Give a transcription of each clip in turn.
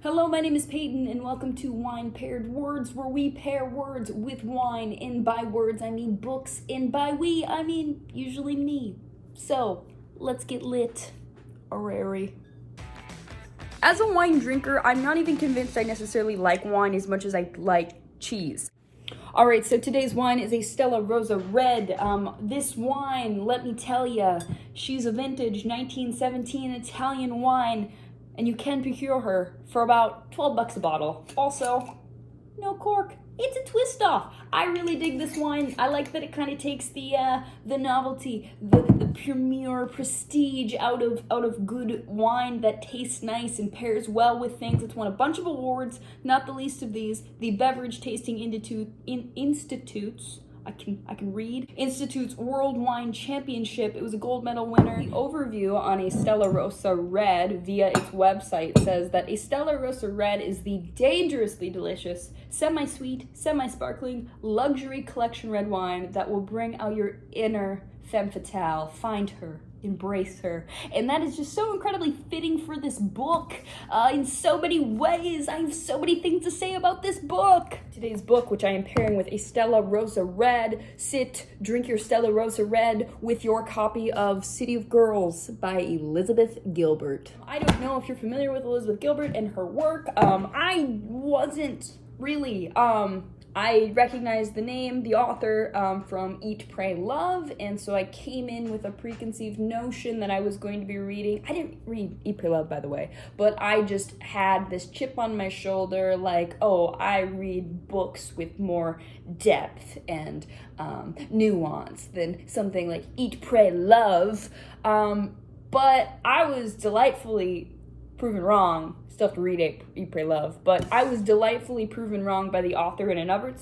Hello, my name is Peyton, and welcome to Wine Paired Words, where we pair words with wine. And by words, I mean books, and by we, I mean usually me. So, let's get lit. Orary. As a wine drinker, I'm not even convinced I necessarily like wine as much as I like cheese. All right, so today's wine is a Stella Rosa Red. This wine, let me tell you, she's a vintage 1917 Italian wine, and you can procure her for about 12 bucks a bottle. Also, no cork. It's a twist off. I really dig this wine. I like that it kind of takes the novelty, the premier prestige out of good wine that tastes nice and pairs well with things. It's won a bunch of awards, not the least of these, the Beverage Tasting Institute's World Wine Championship. It was a gold medal winner. The overview on a Stella Rosa Red via its website says that a Stella Rosa Red is the dangerously delicious, semi-sweet, semi-sparkling, luxury collection red wine that will bring out your inner femme fatale. Find her. Embrace her. And that is just so incredibly fitting for this book in so many ways. I have so many things to say about this book. Today's book, which I am pairing with a Stella Rosa Red. Sit, drink your Stella Rosa Red with your copy of City of Girls by Elizabeth Gilbert. I don't know if you're familiar with Elizabeth Gilbert and her work. I wasn't really. I recognized the name, the author, from Eat, Pray, Love, and so I came in with a preconceived notion that I was going to be reading. I didn't read Eat, Pray, Love, by the way, but I just had this chip on my shoulder, like, oh, I read books with more depth and nuance than something like Eat, Pray, Love, but I was delightfully proven wrong. Still have to read Eat, Pray, Love, but I was delightfully proven wrong by the author in another.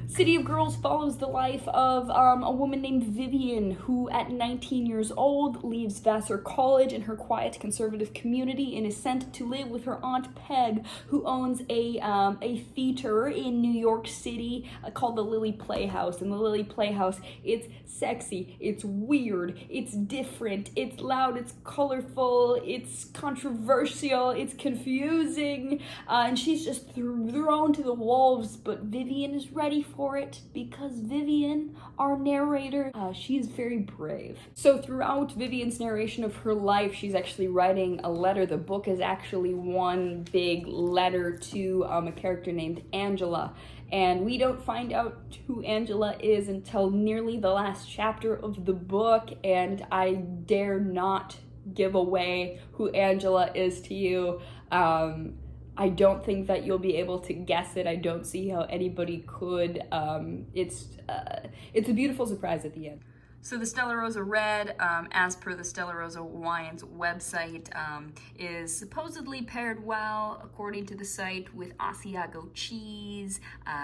City of Girls follows the life of a woman named Vivian, who at 19 years old leaves Vassar College and her quiet conservative community and is sent to live with her Aunt Peg, who owns a theater in New York City called the Lily Playhouse. And the Lily Playhouse, it's sexy, it's weird, it's different, it's loud, it's colorful, it's controversial, it's confusing, and she's just thrown to the wolves, but Vivian is ready for it because Vivian, our narrator, she is very brave. So throughout Vivian's narration of her life, she's actually writing a letter. The book is actually one big letter to a character named Angela. And we don't find out who Angela is until nearly the last chapter of the book, and I dare not give away who Angela is to you. I don't think that you'll be able to guess it. I don't see how anybody could. It's a beautiful surprise at the end. So the Stella Rosa Red, as per the Stella Rosa Wine's website, is supposedly paired well, according to the site, with Asiago cheese,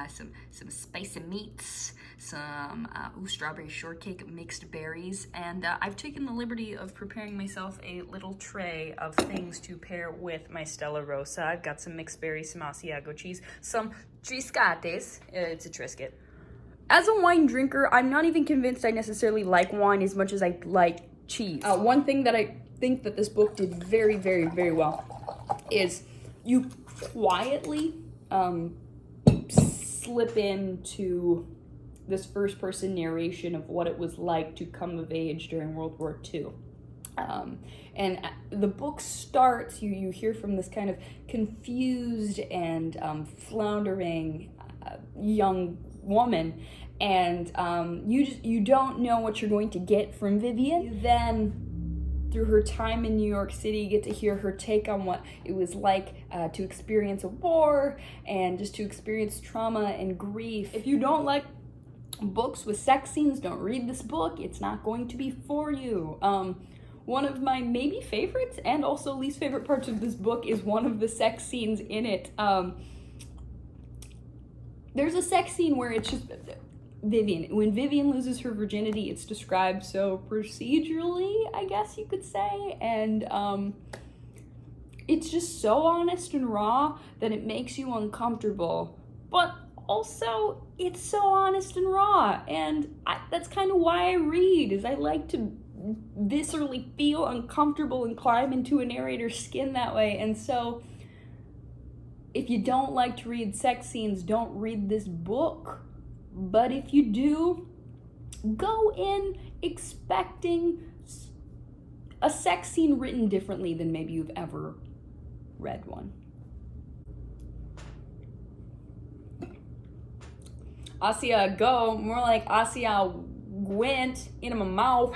some spicy meats, some strawberry shortcake, mixed berries, and I've taken the liberty of preparing myself a little tray of things to pair with my Stella Rosa. I've got some mixed berries, some Asiago cheese, some triscates, it's a Triscuit. As a wine drinker, I'm not even convinced I necessarily like wine as much as I like cheese. One thing that I think that this book did very, very, very well is you quietly slip into this first-person narration of what it was like to come of age during World War II. And the book starts, you hear from this kind of confused and floundering young woman, and you don't know what you're going to get from Vivian. You then, through her time in New York City, get to hear her take on what it was like to experience a war and just to experience trauma and grief. If you don't like books with sex scenes, don't read this book. It's not going to be for you. One of my maybe favorites and also least favorite parts of this book is one of the sex scenes in it. There's a sex scene where it's just Vivian. When Vivian loses her virginity, it's described so procedurally, I guess you could say, and it's just so honest and raw that it makes you uncomfortable, but also it's so honest and raw, and that's kind of why I read, is I like to viscerally feel uncomfortable and climb into a narrator's skin that way. And so If you don't like to read sex scenes, don't read this book. But if you do, go in expecting a sex scene written differently than maybe you've ever read one. Asia go, more like Asia went in my mouth.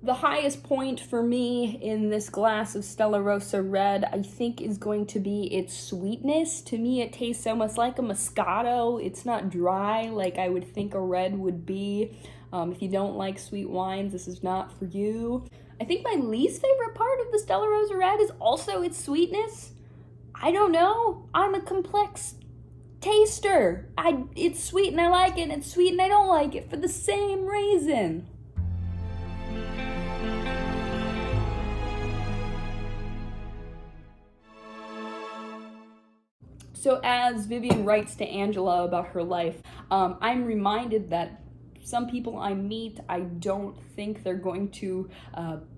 The highest point for me in this glass of Stella Rosa Red, I think, is going to be its sweetness. To me, it tastes almost like a Moscato. It's not dry like I would think a red would be. If you don't like sweet wines, this is not for you. I think my least favorite part of the Stella Rosa Red is also its sweetness. I don't know. I'm a complex taster. It's sweet and I like it, and it's sweet and I don't like it for the same reason. So as Vivian writes to Angela about her life, I'm reminded that some people I meet, I don't think they're going to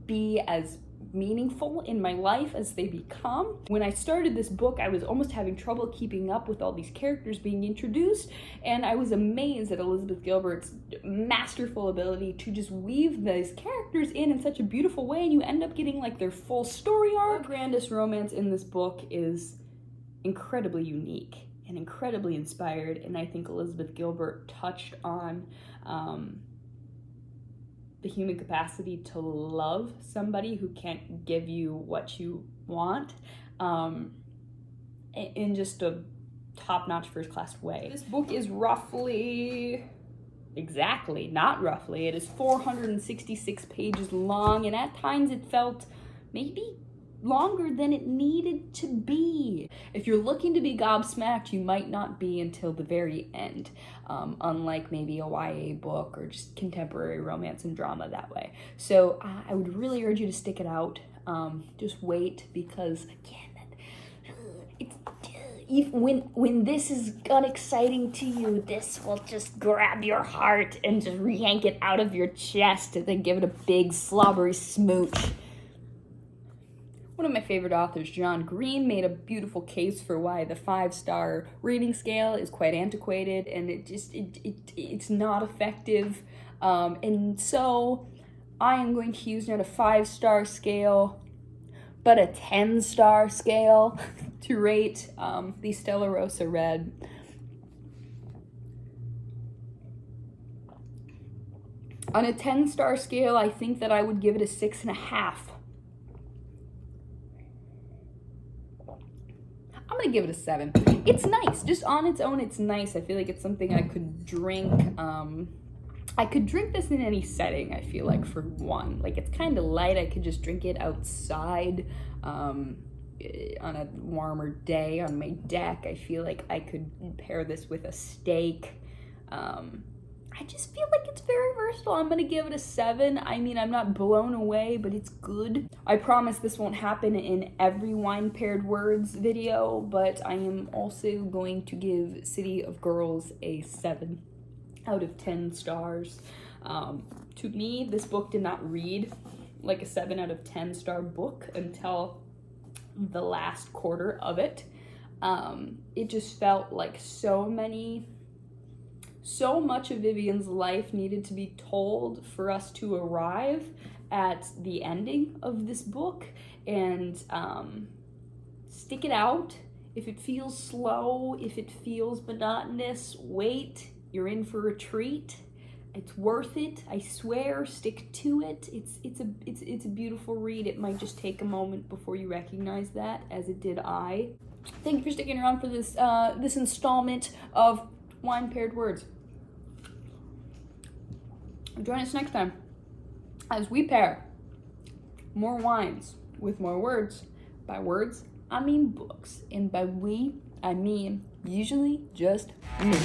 be as meaningful in my life as they become. When I started this book, I was almost having trouble keeping up with all these characters being introduced, and I was amazed at Elizabeth Gilbert's masterful ability to just weave these characters in such a beautiful way, and you end up getting like their full story arc. The grandest romance in this book is incredibly unique and incredibly inspired, and I think Elizabeth Gilbert touched on the human capacity to love somebody who can't give you what you want in just a top-notch, first-class way. This book is it is 466 pages long, and at times it felt maybe longer than it needed to be. If you're looking to be gobsmacked, you might not be until the very end, unlike maybe a YA book or just contemporary romance and drama that way. So I would really urge you to stick it out. Just wait, because again, when this is unexciting to you, this will just grab your heart and just yank it out of your chest and then give it a big slobbery smooch. One of my favorite authors, John Green, made a beautiful case for why the 5-star rating scale is quite antiquated, and it's not effective. And so I am going to use not a 5-star scale, but a 10-star scale to rate the Stella Rosa Red. On a 10-star scale, I think that I would give it a 6.5. I'm gonna give it a 7. It's nice, just on its own, it's nice. I feel like it's something I could drink. I could drink this in any setting, I feel like, for one. Like, it's kind of light. I could just drink it outside on a warmer day on my deck. I feel like I could pair this with a steak. I just feel like it's very versatile. I'm gonna give it a 7. I mean, I'm not blown away, but it's good. I promise this won't happen in every Wine Paired Words video, but I am also going to give City of Girls a 7 out of 10 stars. To me, this book did not read like a 7 out of 10 star book until the last quarter of it. It just felt like so much of Vivian's life needed to be told for us to arrive at the ending of this book. And stick it out. If it feels slow, if it feels monotonous, wait. You're in for a treat. It's worth it, I swear. Stick to it. It's a beautiful read. It might just take a moment before you recognize that, as it did I. Thank you for sticking around for this this installment of Wine Paired Words. Join us next time as we pair more wines with more words. By words, I mean books. And by we, I mean usually just me.